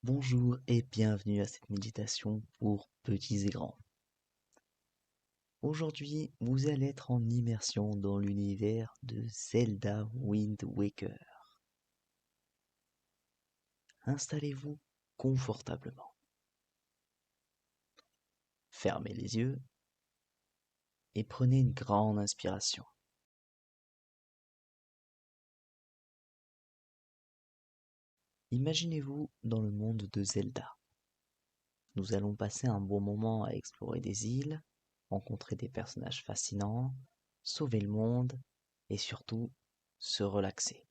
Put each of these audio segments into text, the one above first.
Bonjour et bienvenue à cette méditation pour petits et grands. Aujourd'hui, vous allez être en immersion dans l'univers de Zelda Wind Waker. Installez-vous confortablement. Fermez les yeux et prenez une grande inspiration. Imaginez-vous dans le monde de Zelda. Nous allons passer un bon moment à explorer des îles, rencontrer des personnages fascinants, sauver le monde et surtout se relaxer.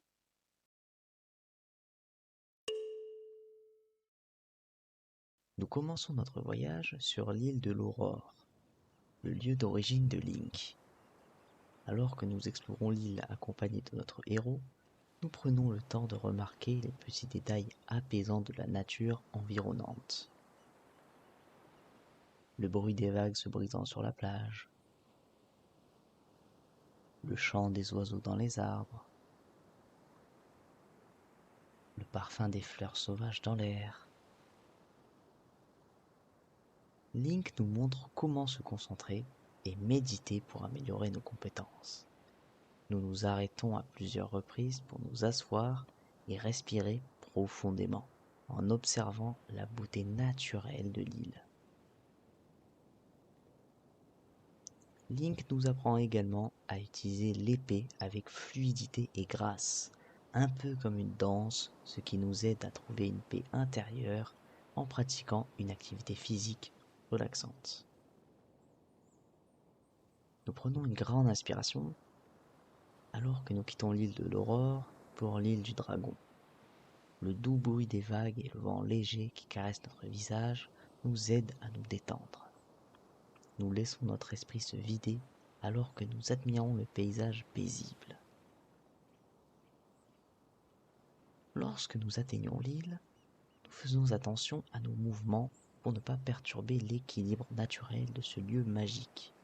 Nous commençons notre voyage sur l'île de l'Aurore, le lieu d'origine de Link. Alors que nous explorons l'île accompagnés de notre héros, nous prenons le temps de remarquer les petits détails apaisants de la nature environnante. Le bruit des vagues se brisant sur la plage, le chant des oiseaux dans les arbres, le parfum des fleurs sauvages dans l'air. Link nous montre comment se concentrer et méditer pour améliorer nos compétences. Nous nous arrêtons à plusieurs reprises pour nous asseoir et respirer profondément en observant la beauté naturelle de l'île. Link nous apprend également à utiliser l'épée avec fluidité et grâce, un peu comme une danse, ce qui nous aide à trouver une paix intérieure en pratiquant une activité physique relaxante. Nous prenons une grande inspiration alors que nous quittons l'île de l'Aurore pour l'île du Dragon. Le doux bruit des vagues et le vent léger qui caresse notre visage nous aident à nous détendre. Nous laissons notre esprit se vider alors que nous admirons le paysage paisible. Lorsque nous atteignons l'île, nous faisons attention à nos mouvements pour ne pas perturber l'équilibre naturel de ce lieu magique.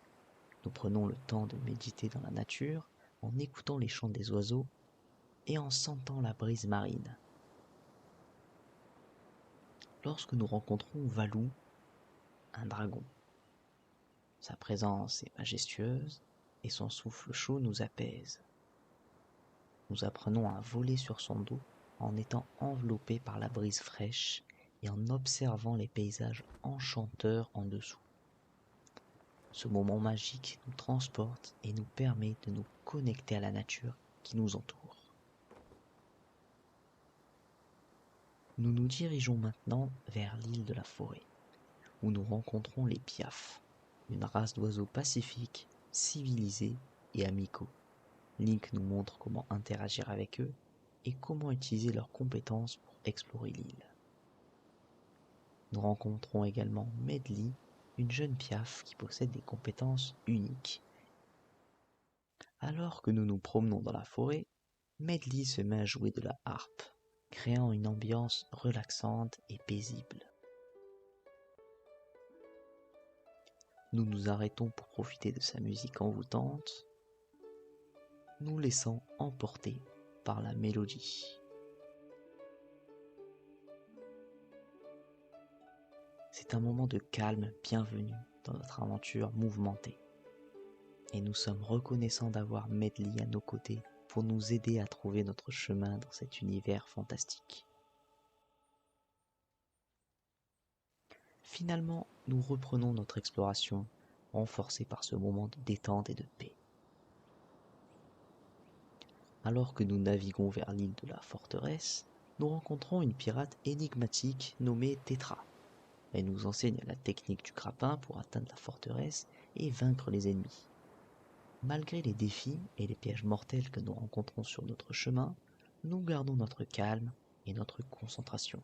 Nous prenons le temps de méditer dans la nature en écoutant les chants des oiseaux et en sentant la brise marine. Lorsque nous rencontrons Valou, un dragon, sa présence est majestueuse et son souffle chaud nous apaise. Nous apprenons à voler sur son dos en étant enveloppés par la brise fraîche et en observant les paysages enchanteurs en dessous. Ce moment magique nous transporte et nous permet de nous connecter à la nature qui nous entoure. Nous nous dirigeons maintenant vers l'île de la forêt, où nous rencontrons les piafs, une race d'oiseaux pacifiques, civilisés et amicaux. Link nous montre comment interagir avec eux et comment utiliser leurs compétences pour explorer l'île. Nous rencontrons également Medli, une jeune piaf qui possède des compétences uniques. Alors que nous nous promenons dans la forêt, Medli se met à jouer de la harpe, créant une ambiance relaxante et paisible. Nous nous arrêtons pour profiter de sa musique envoûtante, nous laissant emporter par la mélodie. C'est un moment de calme bienvenu dans notre aventure mouvementée. Et nous sommes reconnaissants d'avoir Medli à nos côtés pour nous aider à trouver notre chemin dans cet univers fantastique. Finalement, nous reprenons notre exploration, renforcés par ce moment de détente et de paix. Alors que nous naviguons vers l'île de la forteresse, nous rencontrons une pirate énigmatique nommée Tetra. Elle nous enseigne la technique du grappin pour atteindre la forteresse et vaincre les ennemis. Malgré les défis et les pièges mortels que nous rencontrons sur notre chemin, nous gardons notre calme et notre concentration.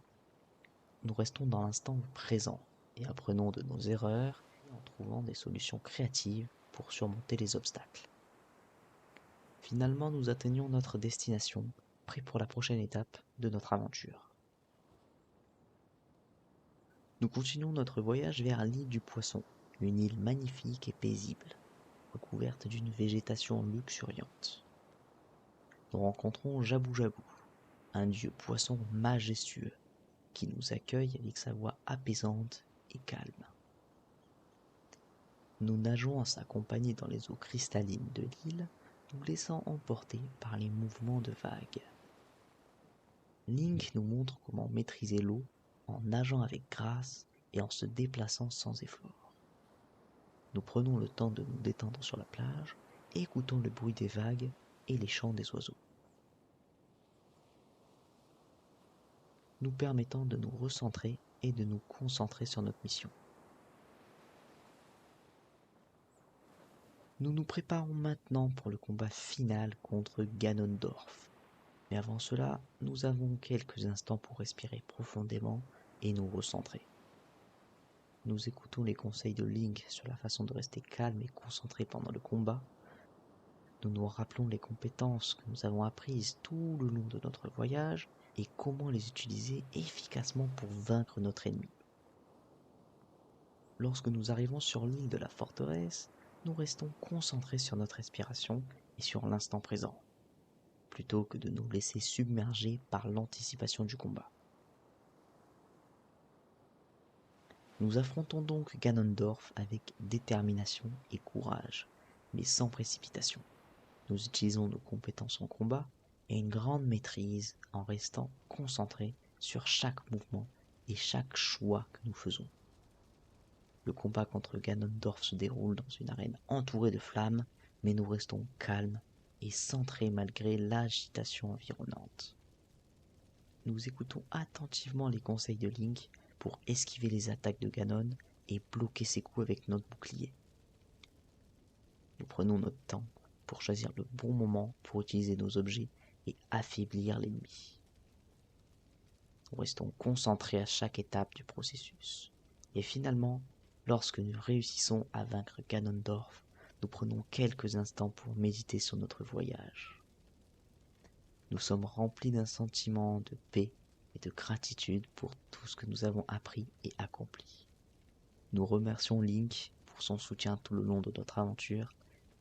Nous restons dans l'instant présent et apprenons de nos erreurs en trouvant des solutions créatives pour surmonter les obstacles. Finalement, nous atteignons notre destination, prêts pour la prochaine étape de notre aventure. Nous continuons notre voyage vers l'île du Poisson, une île magnifique et paisible, recouverte d'une végétation luxuriante. Nous rencontrons Jabou Jabou, un dieu poisson majestueux. qui nous accueille avec sa voix apaisante et calme. Nous nageons en sa compagnie dans les eaux cristallines de l'île, nous laissant emporter par les mouvements de vagues. Link nous montre comment maîtriser l'eau en nageant avec grâce et en se déplaçant sans effort. Nous prenons le temps de nous détendre sur la plage et écoutons le bruit des vagues et les chants des oiseaux, nous permettant de nous recentrer et de nous concentrer sur notre mission. Nous nous préparons maintenant pour le combat final contre Ganondorf. Mais avant cela, nous avons quelques instants pour respirer profondément et nous recentrer. Nous écoutons les conseils de Link sur la façon de rester calme et concentré pendant le combat. Nous nous rappelons les compétences que nous avons apprises tout le long de notre voyage et comment les utiliser efficacement pour vaincre notre ennemi. Lorsque nous arrivons sur l'île de la forteresse, nous restons concentrés sur notre respiration et sur l'instant présent, plutôt que de nous laisser submerger par l'anticipation du combat. Nous affrontons donc Ganondorf avec détermination et courage, mais sans précipitation. Nous utilisons nos compétences en combat et une grande maîtrise en restant concentrés sur chaque mouvement et chaque choix que nous faisons. Le combat contre Ganondorf se déroule dans une arène entourée de flammes, mais nous restons calmes et centrés malgré l'agitation environnante. Nous écoutons attentivement les conseils de Link pour esquiver les attaques de Ganon et bloquer ses coups avec notre bouclier. Nous prenons notre temps pour choisir le bon moment pour utiliser nos objets et affaiblir l'ennemi. Nous restons concentrés à chaque étape du processus. Et finalement, lorsque nous réussissons à vaincre Ganondorf, nous prenons quelques instants pour méditer sur notre voyage. Nous sommes remplis d'un sentiment de paix et de gratitude pour tout ce que nous avons appris et accompli. Nous remercions Link pour son soutien tout le long de notre aventure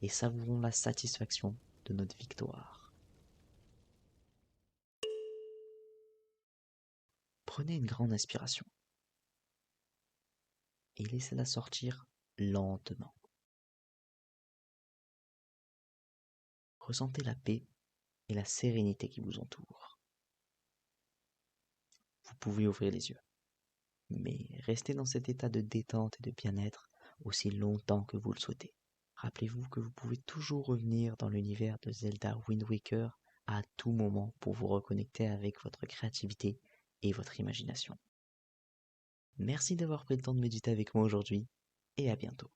et savourons la satisfaction de notre victoire. Prenez une grande inspiration et laissez-la sortir lentement. Ressentez la paix et la sérénité qui vous entourent. Vous pouvez ouvrir les yeux, mais restez dans cet état de détente et de bien-être aussi longtemps que vous le souhaitez. Rappelez-vous que vous pouvez toujours revenir dans l'univers de Zelda Wind Waker à tout moment pour vous reconnecter avec votre créativité et votre imagination. Merci d'avoir pris le temps de méditer avec moi aujourd'hui et à bientôt.